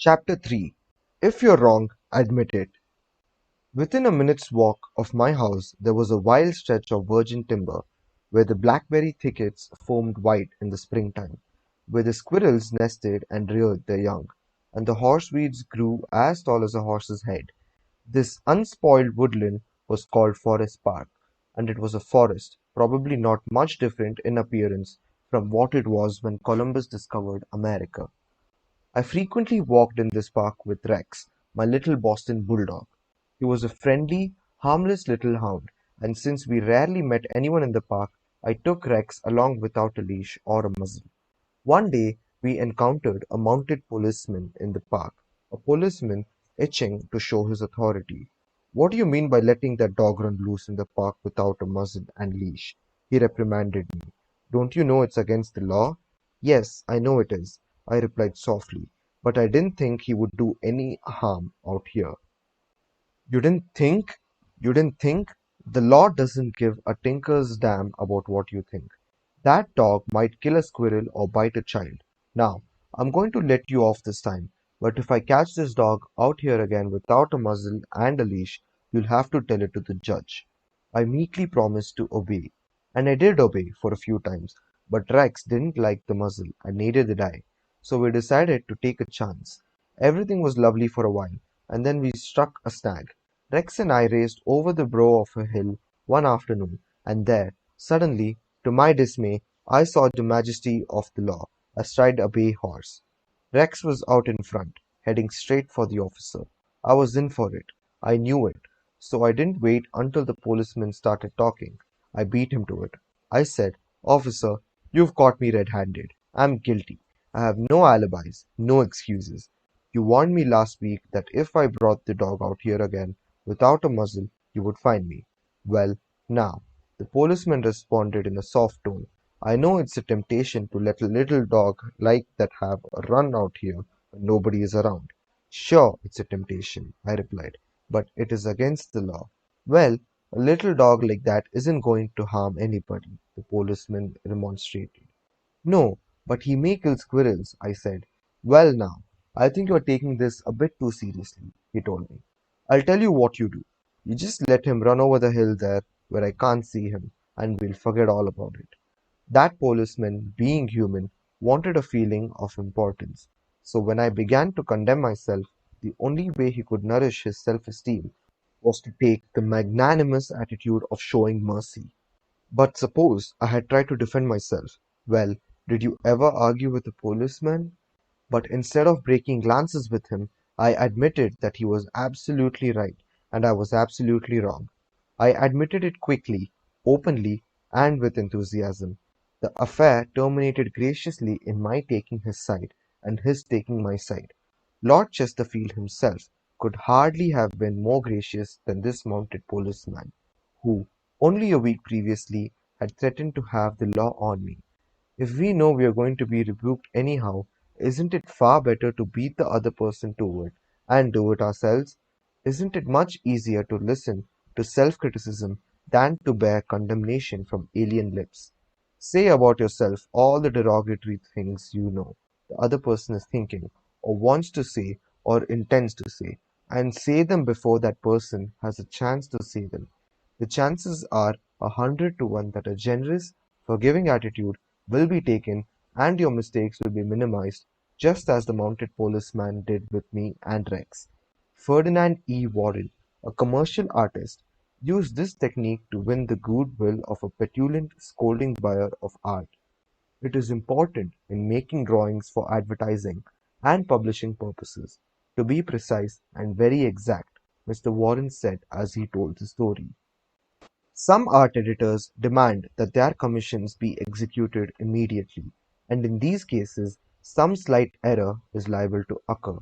Chapter 3. If you're wrong, admit it. Within a minute's walk of my house there was a wild stretch of virgin timber, where the blackberry thickets foamed white in the springtime, where the squirrels nested and reared their young, and the horseweeds grew as tall as a horse's head. This unspoiled woodland was called Forest Park, and it was a forest, probably not much different in appearance from what it was when Columbus discovered America. I frequently walked in this park with Rex, my little Boston bulldog. He was a friendly, harmless little hound, and since we rarely met anyone in the park, I took Rex along without a leash or a muzzle. One day we encountered a mounted policeman in the park, a policeman itching to show his authority. "What do you mean by letting that dog run loose in the park without a muzzle and leash?" he reprimanded me. "Don't you know it's against the law?" "Yes, I know it is," I replied softly, "but I didn't think he would do any harm out here." "You didn't think? You didn't think? The law doesn't give a tinker's damn about what you think. That dog might kill a squirrel or bite a child. Now, I'm going to let you off this time, but if I catch this dog out here again without a muzzle and a leash, you'll have to tell it to the judge." I meekly promised to obey, and I did obey for a few times, but Rex didn't like the muzzle, and neither did I, so we decided to take a chance. Everything was lovely for a while, and then we struck a snag. Rex and I raced over the brow of a hill one afternoon, and there, suddenly, to my dismay, I saw the majesty of the law astride a bay horse. Rex was out in front, heading straight for the officer. I was in for it. I knew it. So I didn't wait until the policeman started talking. I beat him to it. I said, "Officer, you've caught me red-handed. I'm guilty. I have no alibis, no excuses. You warned me last week that if I brought the dog out here again without a muzzle, you would find me. Well, now." The policeman responded in a soft tone. "I know it's a temptation to let a little dog like that have a run out here when nobody is around." "Sure, it's a temptation," I replied, "but it is against the law." "Well, a little dog like that isn't going to harm anybody," the policeman remonstrated. "No, but he may kill squirrels," I said. "Well now, I think you're taking this a bit too seriously," he told me. "I'll tell you what you do. You just let him run over the hill there where I can't see him, and we'll forget all about it." That policeman, being human, wanted a feeling of importance, so when I began to condemn myself, the only way he could nourish his self-esteem was to take the magnanimous attitude of showing mercy. But suppose I had tried to defend myself. Well, did you ever argue with a policeman? But instead of breaking glances with him, I admitted that he was absolutely right and I was absolutely wrong. I admitted it quickly, openly, and with enthusiasm. The affair terminated graciously in my taking his side and his taking my side. Lord Chesterfield himself could hardly have been more gracious than this mounted policeman, who, only a week previously, had threatened to have the law on me. If we know we are going to be rebuked anyhow, isn't it far better to beat the other person to it and do it ourselves? Isn't it much easier to listen to self-criticism than to bear condemnation from alien lips? Say about yourself all the derogatory things you know the other person is thinking, or wants to say, or intends to say, and say them before that person has a chance to say them. The chances are 100 to 1 that a generous, forgiving attitude will be taken and your mistakes will be minimized, just as the mounted policeman did with me and Rex. Ferdinand E. Warren, a commercial artist, used this technique to win the goodwill of a petulant, scolding buyer of art. It is important in making drawings for advertising and publishing purposes to be precise and very exact, Mr. Warren said as he told the story. Some art editors demand that their commissions be executed immediately, and in these cases, some slight error is liable to occur.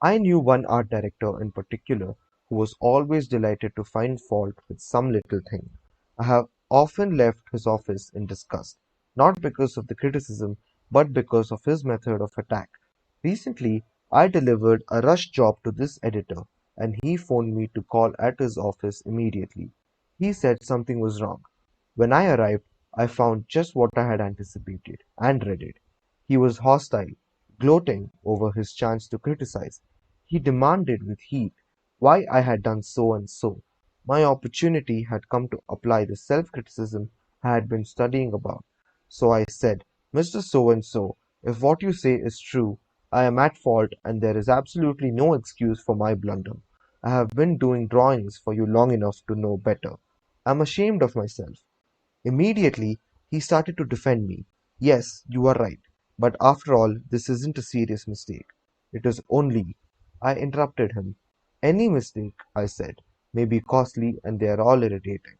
I knew one art director in particular who was always delighted to find fault with some little thing. I have often left his office in disgust, not because of the criticism, but because of his method of attack. Recently, I delivered a rush job to this editor, and he phoned me to call at his office immediately. He said something was wrong. When I arrived, I found just what I had anticipated and dreaded. He was hostile, gloating over his chance to criticize. He demanded with heat why I had done so and so. My opportunity had come to apply the self-criticism I had been studying about. So I said, Mr. So and so, if what you say is true, I am at fault and there is absolutely no excuse for my blunder. I have been doing drawings for you long enough to know better. I am ashamed of myself. Immediately, he started to defend me. Yes, you are right. But after all, this isn't a serious mistake. It is only. I interrupted him. Any mistake, I said, may be costly and they are all irritating.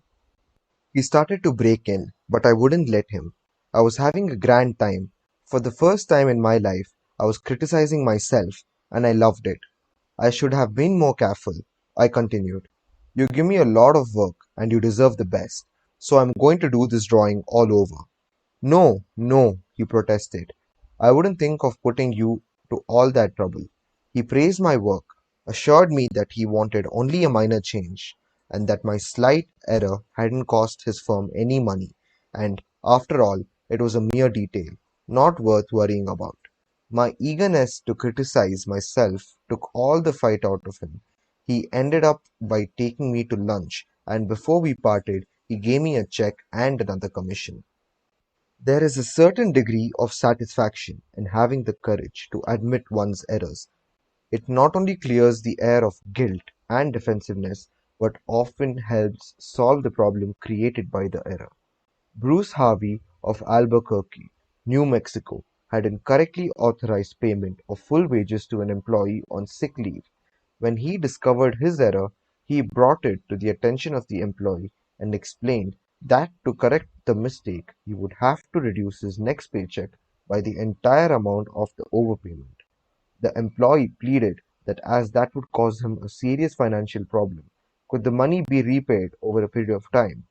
He started to break in, but I wouldn't let him. I was having a grand time. For the first time in my life, I was criticizing myself, and I loved it. I should have been more careful, I continued. You give me a lot of work, and you deserve the best, so I'm going to do this drawing all over. No, no, he protested. I wouldn't think of putting you to all that trouble. He praised my work, assured me that he wanted only a minor change, and that my slight error hadn't cost his firm any money, and, after all, it was a mere detail, not worth worrying about. My eagerness to criticize myself took all the fight out of him. He ended up by taking me to lunch, and before we parted, he gave me a check and another commission. There is a certain degree of satisfaction in having the courage to admit one's errors. It not only clears the air of guilt and defensiveness, but often helps solve the problem created by the error. Bruce Harvey of Albuquerque, New Mexico, had incorrectly authorized payment of full wages to an employee on sick leave. When he discovered his error, he brought it to the attention of the employee and explained that to correct the mistake he would have to reduce his next paycheck by the entire amount of the overpayment. The employee pleaded that as that would cause him a serious financial problem, could the money be repaid over a period of time?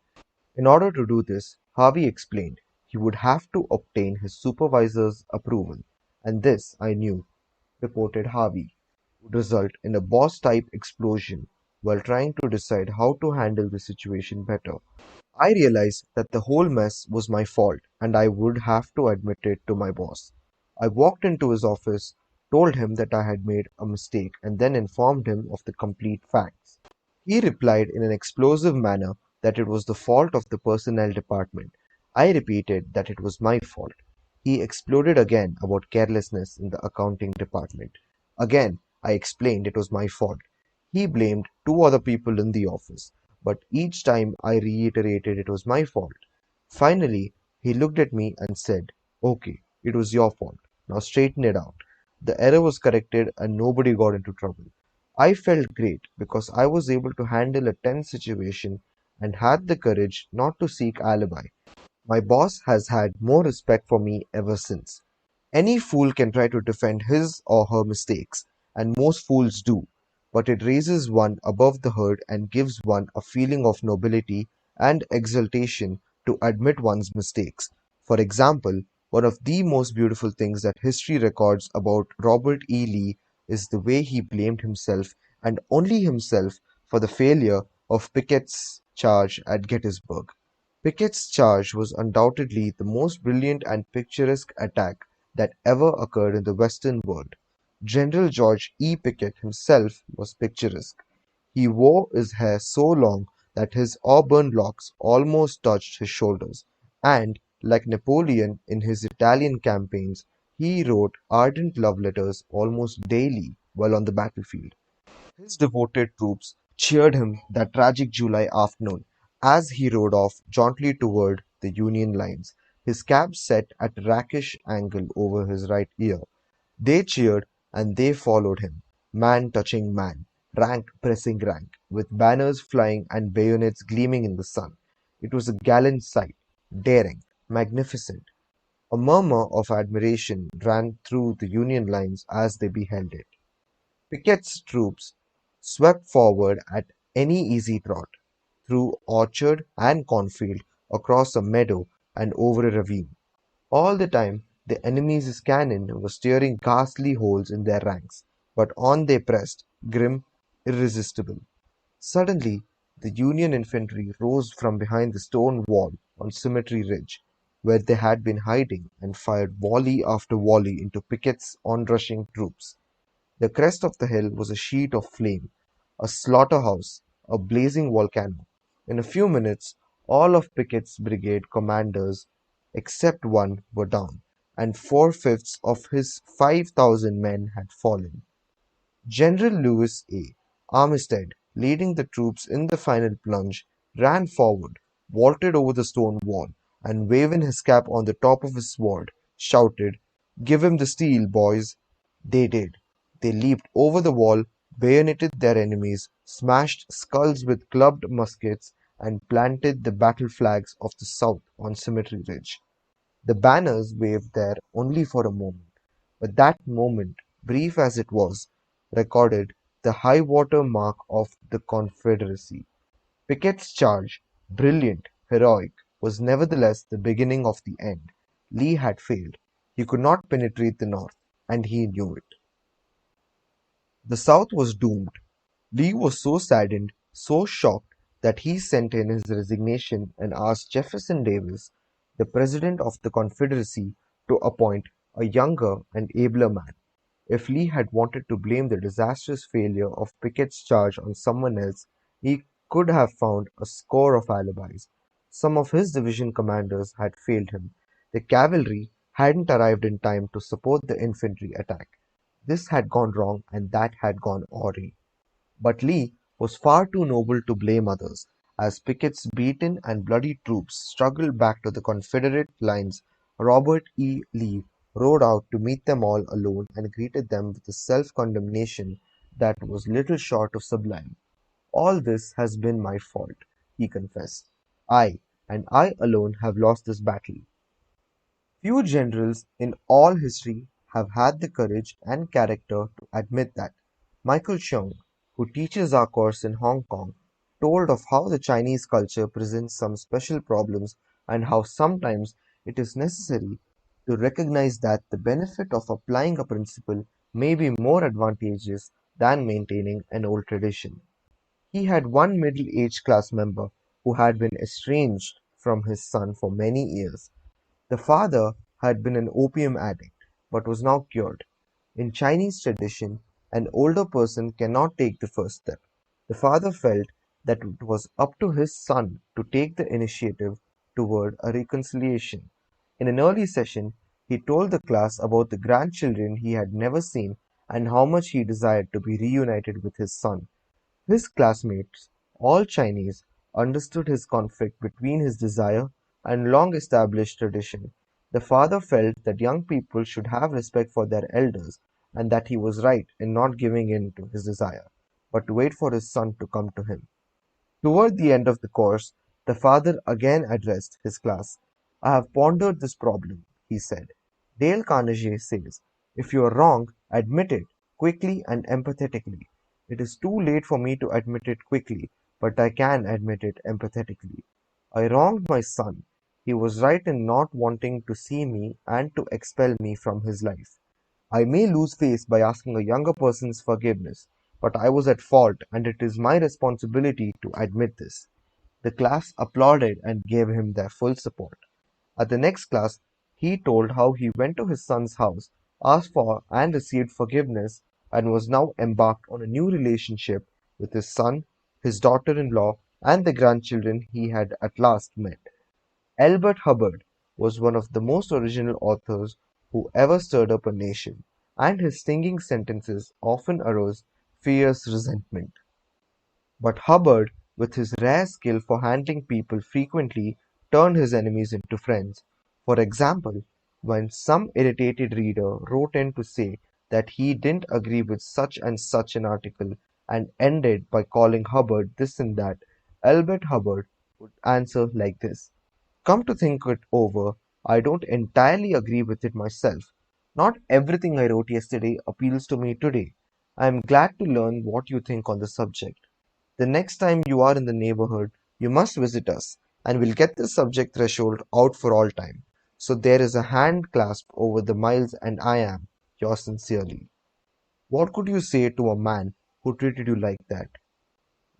In order to do this, Harvey explained, he would have to obtain his supervisor's approval, and this, I knew, reported Harvey, would result in a boss-type explosion while trying to decide how to handle the situation better. I realized that the whole mess was my fault and I would have to admit it to my boss. I walked into his office, told him that I had made a mistake, and then informed him of the complete facts. He replied in an explosive manner that it was the fault of the personnel department. I repeated that it was my fault. He exploded again about carelessness in the accounting department. Again, I explained it was my fault. He blamed two other people in the office, but each time I reiterated it was my fault. Finally, he looked at me and said, Okay, it was your fault. Now straighten it out. The error was corrected and nobody got into trouble. I felt great because I was able to handle a tense situation and had the courage not to seek alibi. My boss has had more respect for me ever since. Any fool can try to defend his or her mistakes, and most fools do, but it raises one above the herd and gives one a feeling of nobility and exultation to admit one's mistakes. For example, one of the most beautiful things that history records about Robert E. Lee is the way he blamed himself and only himself for the failure of Pickett's charge at Gettysburg. Pickett's charge was undoubtedly the most brilliant and picturesque attack that ever occurred in the Western world. General George E. Pickett himself was picturesque. He wore his hair so long that his auburn locks almost touched his shoulders, and, like Napoleon in his Italian campaigns, he wrote ardent love letters almost daily while on the battlefield. His devoted troops cheered him that tragic July afternoon as he rode off jauntily toward the Union lines, his cap set at a rakish angle over his right ear. They cheered and they followed him, man touching man, rank pressing rank, with banners flying and bayonets gleaming in the sun. It was a gallant sight, daring, magnificent. A murmur of admiration ran through the Union lines as they beheld it. Pickett's troops swept forward at any easy trot, through orchard and cornfield, across a meadow, and over a ravine. All the time the enemy's cannon were steering ghastly holes in their ranks, but on they pressed, grim, irresistible. Suddenly the Union infantry rose from behind the stone wall on Cemetery Ridge. where they had been hiding, and fired volley after volley into Pickett's onrushing troops. The crest of the hill was a sheet of flame, a slaughterhouse, a blazing volcano. In a few minutes, all of Pickett's brigade commanders, except one, were down, and four-fifths of his 5,000 men had fallen. General Lewis A. Armistead, leading the troops in the final plunge, ran forward, vaulted over the stone wall, and waving his cap on the top of his sword, shouted, "Give him the steel, boys!" They did. They leaped over the wall, bayoneted their enemies, smashed skulls with clubbed muskets, and planted the battle flags of the South on Cemetery Ridge. The banners waved there only for a moment, but that moment, brief as it was, recorded the high-water mark of the Confederacy. Pickett's charge, brilliant, heroic, was nevertheless the beginning of the end. Lee had failed. He could not penetrate the North, and he knew it. The South was doomed. Lee was so saddened, so shocked, that he sent in his resignation and asked Jefferson Davis, the President of the Confederacy, to appoint a younger and abler man. If Lee had wanted to blame the disastrous failure of Pickett's charge on someone else, he could have found a score of alibis. Some of his division commanders had failed him. The cavalry hadn't arrived in time to support the infantry attack. This had gone wrong and that had gone awry. But Lee was far too noble to blame others. As Pickett's beaten and bloody troops struggled back to the Confederate lines, Robert E. Lee rode out to meet them all alone and greeted them with a self-condemnation that was little short of sublime. "All this has been my fault," he confessed. "I, and I alone, have lost this battle. Few generals in all history have had the courage and character to admit that." Michael Cheung, who teaches our course in Hong Kong, told of how the Chinese culture presents some special problems and how sometimes it is necessary to recognize that the benefit of applying a principle may be more advantageous than maintaining an old tradition. He had one middle-aged class member who had been estranged from his son for many years. The father had been an opium addict, but was now cured. In Chinese tradition, an older person cannot take the first step. The father felt that it was up to his son to take the initiative toward a reconciliation. In an early session, he told the class about the grandchildren he had never seen and how much he desired to be reunited with his son. His classmates, all Chinese, understood his conflict between his desire and long-established tradition. The father felt that young people should have respect for their elders and that he was right in not giving in to his desire, but to wait for his son to come to him. Toward the end of the course, the father again addressed his class. "I have pondered this problem," he said. "Dale Carnegie says, 'If you are wrong, admit it, quickly and empathetically.' It is too late for me to admit it quickly, but I can admit it empathetically. I wronged my son. He was right in not wanting to see me and to expel me from his life. I may lose face by asking a younger person's forgiveness, but I was at fault and it is my responsibility to admit this." The class applauded and gave him their full support. At the next class, he told how he went to his son's house, asked for and received forgiveness, and was now embarked on a new relationship with his son, his daughter-in-law, and the grandchildren he had at last met. Elbert Hubbard was one of the most original authors who ever stirred up a nation, and his stinging sentences often aroused fierce resentment. But Hubbard, with his rare skill for handling people, frequently turned his enemies into friends. For example, when some irritated reader wrote in to say that he didn't agree with such and such an article and ended by calling Hubbard this and that, Albert Hubbard would answer like this: "Come to think it over, I don't entirely agree with it myself. Not everything I wrote yesterday appeals to me today. I am glad to learn what you think on the subject. The next time you are in the neighborhood, you must visit us, and we'll get the subject threshold out for all time. So there is a hand clasp over the miles, and I am, yours sincerely." What could you say to a man who treated you like that?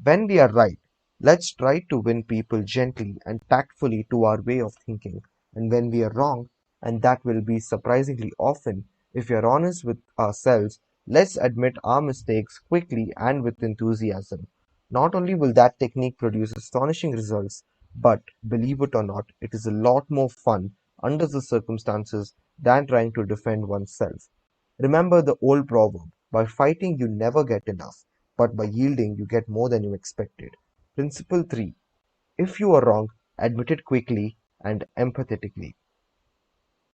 When we are right, let's try to win people gently and tactfully to our way of thinking. And when we are wrong, and that will be surprisingly often, if we are honest with ourselves, let's admit our mistakes quickly and with enthusiasm. Not only will that technique produce astonishing results, but believe it or not, it is a lot more fun under the circumstances than trying to defend oneself. Remember the old proverb, by fighting you never get enough, but by yielding you get more than you expected. Principle 3. If you are wrong, admit it quickly and empathetically.